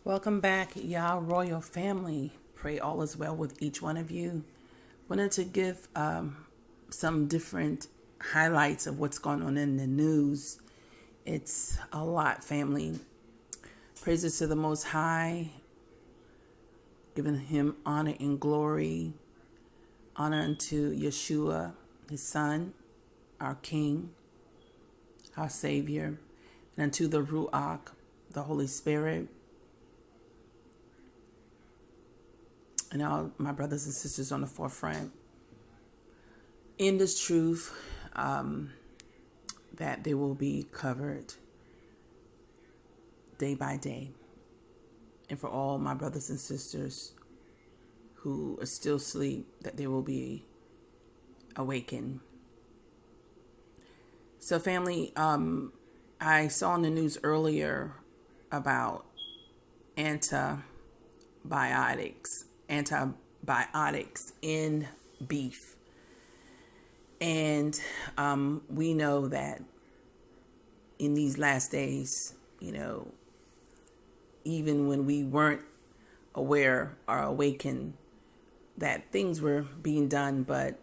Welcome back, y'all royal family. Pray all is well with each one of you. Wanted to give some different highlights of what's going on in the news. It's a lot, family. Praises to the Most High, giving him honor and glory. Honor unto Yeshua, his son, our King, our Savior, and unto the Ruach, the Holy Spirit, and all my brothers and sisters on the forefront. In this truth, that they will be covered day by day. And for all my brothers and sisters who are still asleep, that they will be awakened. So family, I saw in the news earlier about antibiotics in beef. And we know that in these last days, even when we weren't aware or awakened that things were being done, but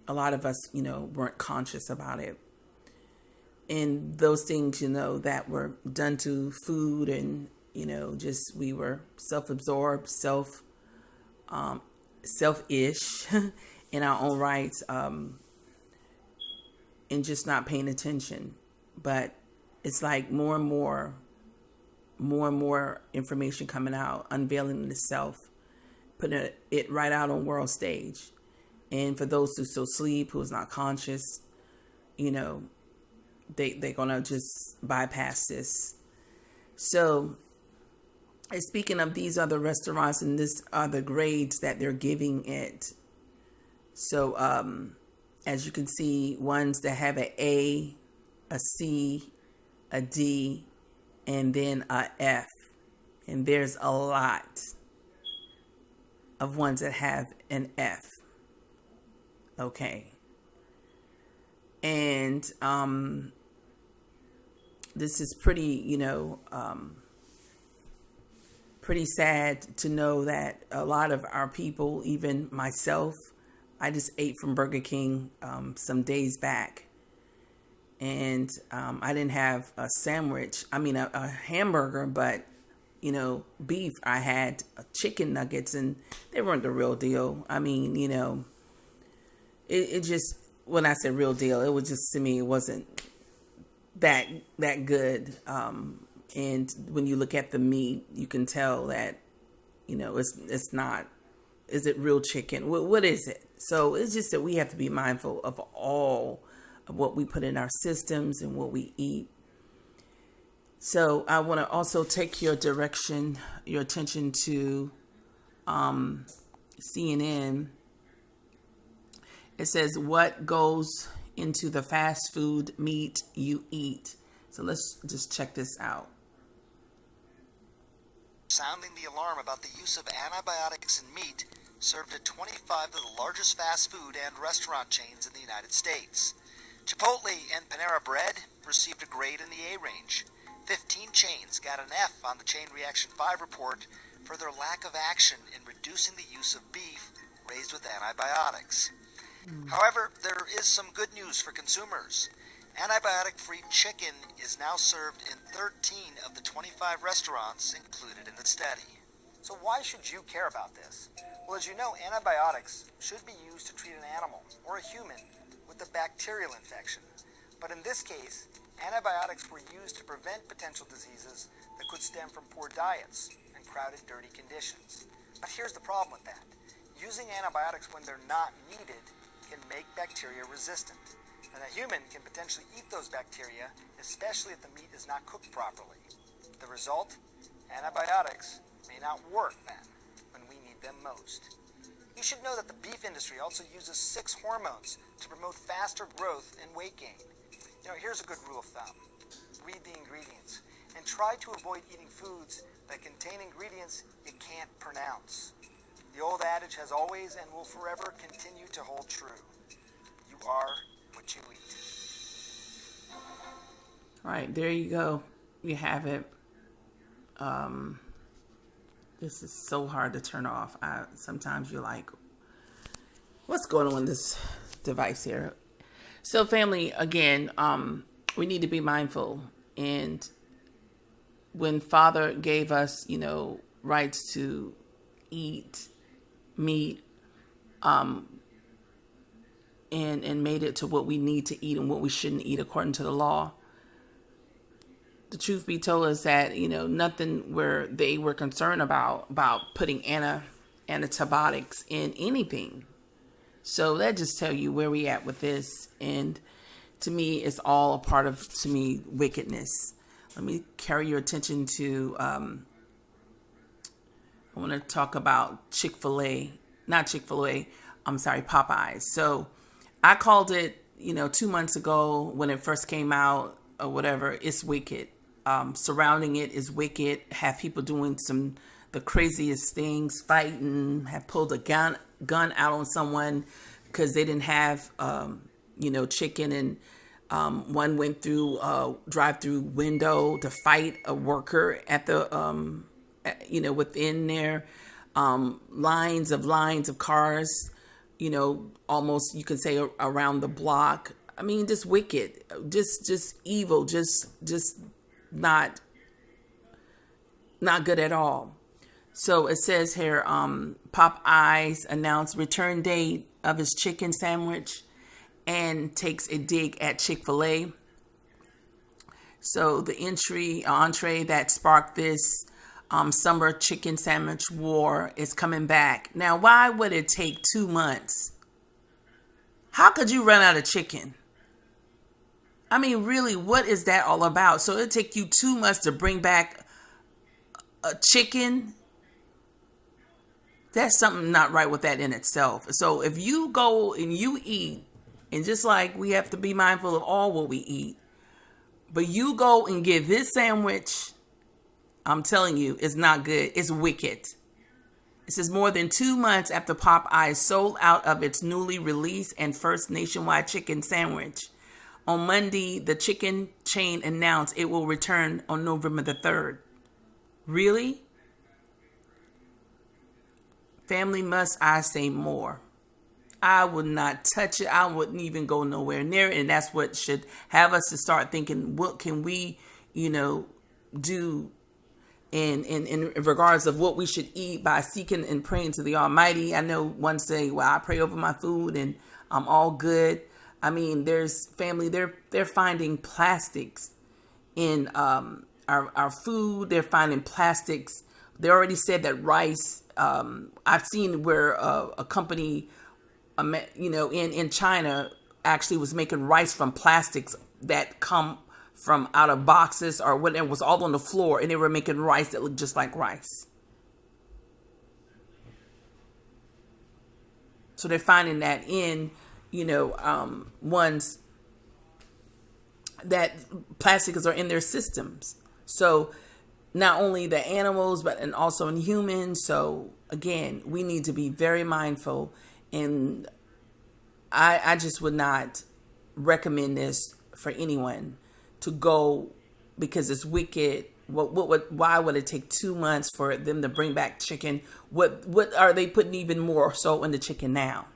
a lot of us, weren't conscious about it. And those things, that were done to food and, just we were self-absorbed, selfish in our own rights, and just not paying attention. But it's like more and more information coming out, unveiling itself, putting it right out on world stage. And for those who still sleep, who's not conscious, they're gonna just bypass this. So, and speaking of these other restaurants, and this are the grades that they're giving it. So, as you can see, ones that have an A, a C, a D, and then a F. And there's a lot of ones that have an F. Okay. And this is pretty, pretty sad to know that a lot of our people, even myself, I just ate from Burger King some days back. And I didn't have a sandwich, a hamburger, but, beef. I had chicken nuggets, and they weren't the real deal. It just, when I said real deal, it was just, to me, it wasn't that good. And when you look at the meat, you can tell that, it's not. Is it real chicken? What is it? So it's just that we have to be mindful of all of what we put in our systems and what we eat. So I want to also take your attention to CNN. It says, what goes into the fast food meat you eat? So let's just check this out. Sounding the alarm about the use of antibiotics in meat served at 25 of the largest fast food and restaurant chains in the United States. Chipotle and Panera Bread received a grade in the A range. 15 chains got an F on the Chain Reaction 5 report for their lack of action in reducing the use of beef raised with antibiotics. However, there is some good news for consumers. Antibiotic-free chicken is now served in 13 of the 25 restaurants included in the study. So why should you care about this? Well, as you know, antibiotics should be used to treat an animal or a human with a bacterial infection. But in this case, antibiotics were used to prevent potential diseases that could stem from poor diets and crowded, dirty conditions. But here's the problem with that. Using antibiotics when they're not needed can make bacteria resistant. And a human can potentially eat those bacteria, especially if the meat is not cooked properly. The result? Antibiotics may not work then, when we need them most. You should know that the beef industry also uses 6 hormones to promote faster growth and weight gain. Here's a good rule of thumb. Read the ingredients and try to avoid eating foods that contain ingredients you can't pronounce. The old adage has always and will forever continue to hold true. You are what you eat. All right, there you go. You have it. This is so hard to turn off. Sometimes you're like, what's going on with this device here? So family, again, we need to be mindful. And when Father gave us, rights to eat meat, and made it to what we need to eat and what we shouldn't eat according to the law, the truth be told is that, nothing where they were concerned about putting antibiotics in anything. So that just tell you where we at with this. And to me, it's all a part of, wickedness. Let me carry your attention to, I want to talk about Popeyes. So I called it, 2 months ago when it first came out or whatever. It's wicked. Surrounding it is wicked. Have people doing the craziest things, fighting, have pulled a gun out on someone because they didn't have, chicken, and one went through a drive-through window to fight a worker at the, within there, lines of cars, almost you could say around the block. I mean, just wicked, just evil, just not good at all. So it says here, Popeyes announced return date of his chicken sandwich and takes a dig at Chick-fil-A. So the entree that sparked this summer chicken sandwich war is coming back. Now, why would it take 2 months? How could you run out of chicken? I mean, really, what is that all about? So it'll take you 2 months to bring back a chicken? That's something not right with that in itself. So if you go and you eat, and just like we have to be mindful of all what we eat, but you go and get this sandwich, I'm telling you, it's not good. It's wicked. It says more than 2 months after Popeyes sold out of its newly released and first nationwide chicken sandwich. On Monday, the chicken chain announced it will return on November the 3rd. Really? Family, must I say more? I would not touch it. I wouldn't even go nowhere near it. And that's what should have us to start thinking, what can we, do in regards of what we should eat by seeking and praying to the Almighty. I know one say, well, I pray over my food and I'm all good. I mean, there's family, they're finding plastics in our food. They're finding plastics. They already said that rice, I've seen where a company, in China actually was making rice from plastics that come from out of boxes or whatever, was all on the floor, and they were making rice that looked just like rice. So they're finding that in, ones that plastics are in their systems. So not only the animals, but and also in humans. So again, we need to be very mindful. And I just would not recommend this for anyone to go, because it's wicked. Why would it take 2 months for them to bring back chicken? What are they putting even more so in the chicken now?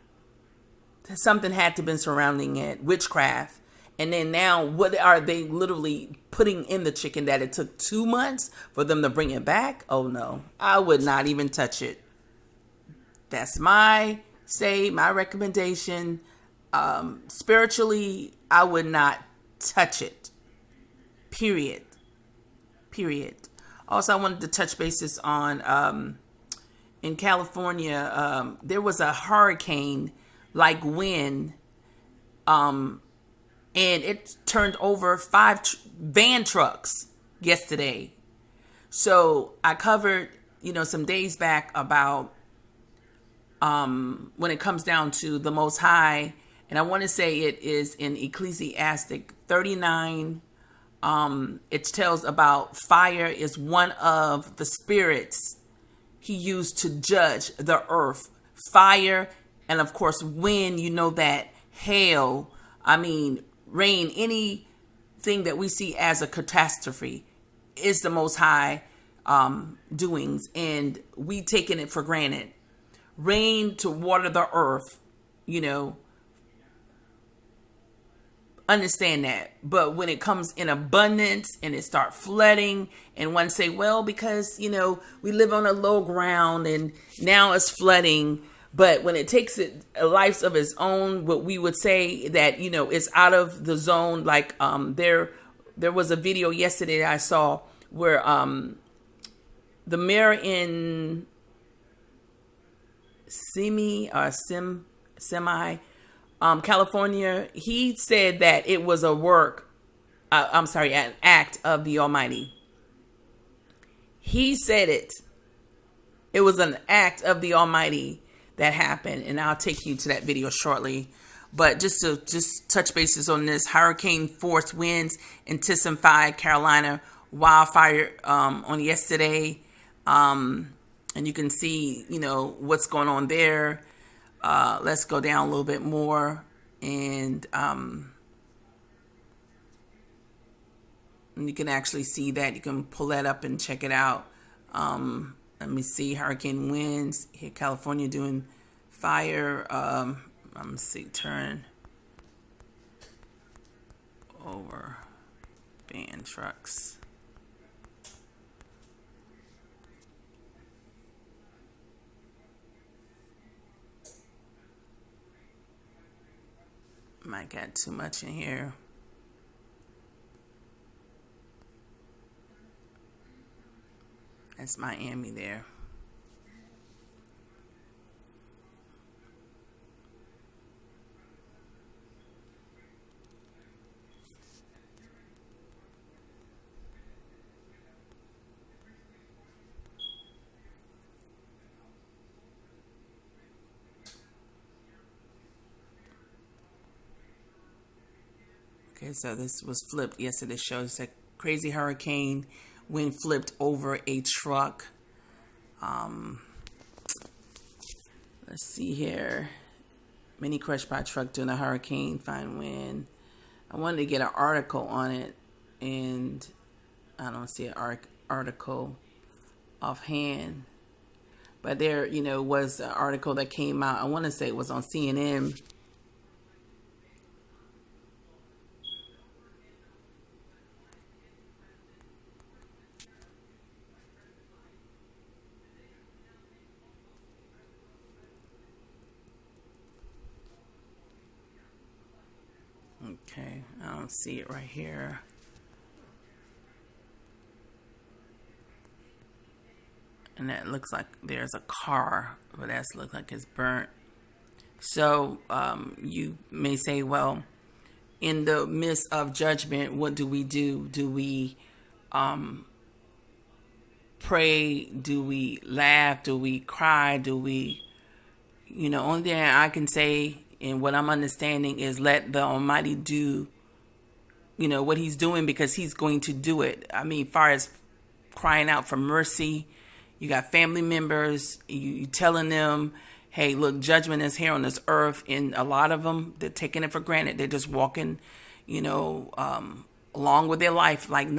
Something had to have been surrounding it, witchcraft. And then now, what are they literally putting in the chicken that it took 2 months for them to bring it back? Oh no, I would not even touch it. That's my recommendation. Spiritually, I would not touch it. Period. Also, I wanted to touch bases on, in California, there was a hurricane like wind, and it turned over 5 van trucks yesterday. So I covered, some days back about when it comes down to the Most High, and I want to say it is in Ecclesiastic 39. It tells about fire is one of the spirits he used to judge the earth. Fire, and of course wind, that hail, rain, anything that we see as a catastrophe is the Most High doings, and we taking it for granted. Rain to water the earth, you know, understand that. But when it comes in abundance and it start flooding, and one say, well, because, you know, we live on a low ground and now it's flooding. But when it takes a life of its own, what we would say that, you know, it's out of the zone. Like there was a video yesterday that I saw where the mayor in Semi California, he said that it was an act of the Almighty. He said it was an act of the Almighty that happened, and I'll take you to that video shortly. But just to touch bases on this, hurricane force winds intensified Carolina wildfire on yesterday, and you can see, you know, what's going on there. Let's go down a little bit more, and you can actually see that. You can pull that up and check it out. Let me see. Hurricane winds hit California doing fire. Let me see. Turn over. Van trucks. Might got too much in here. That's Miami there. Okay, so this was flipped yesterday. Shows a crazy hurricane wind flipped over a truck. Let's see here. Many crushed by truck during a hurricane. Fine wind. I wanted to get an article on it, and I don't see an article offhand. But there, you know, was an article that came out. I want to say it was on CNN. Okay, I don't see it right here. And that looks like there's a car, but that looks like it's burnt. So you may say, well, in the midst of judgment, what do we do? Do we pray? Do we laugh? Do we cry? Do we, you know, only thing I can say and what I'm understanding is let the Almighty do, you know, what he's doing, because he's going to do it. I mean, far as crying out for mercy, you got family members, you telling them, hey, look, judgment is here on this earth. And a lot of them, they're taking it for granted. They're just walking, you know, along with their life like nothing.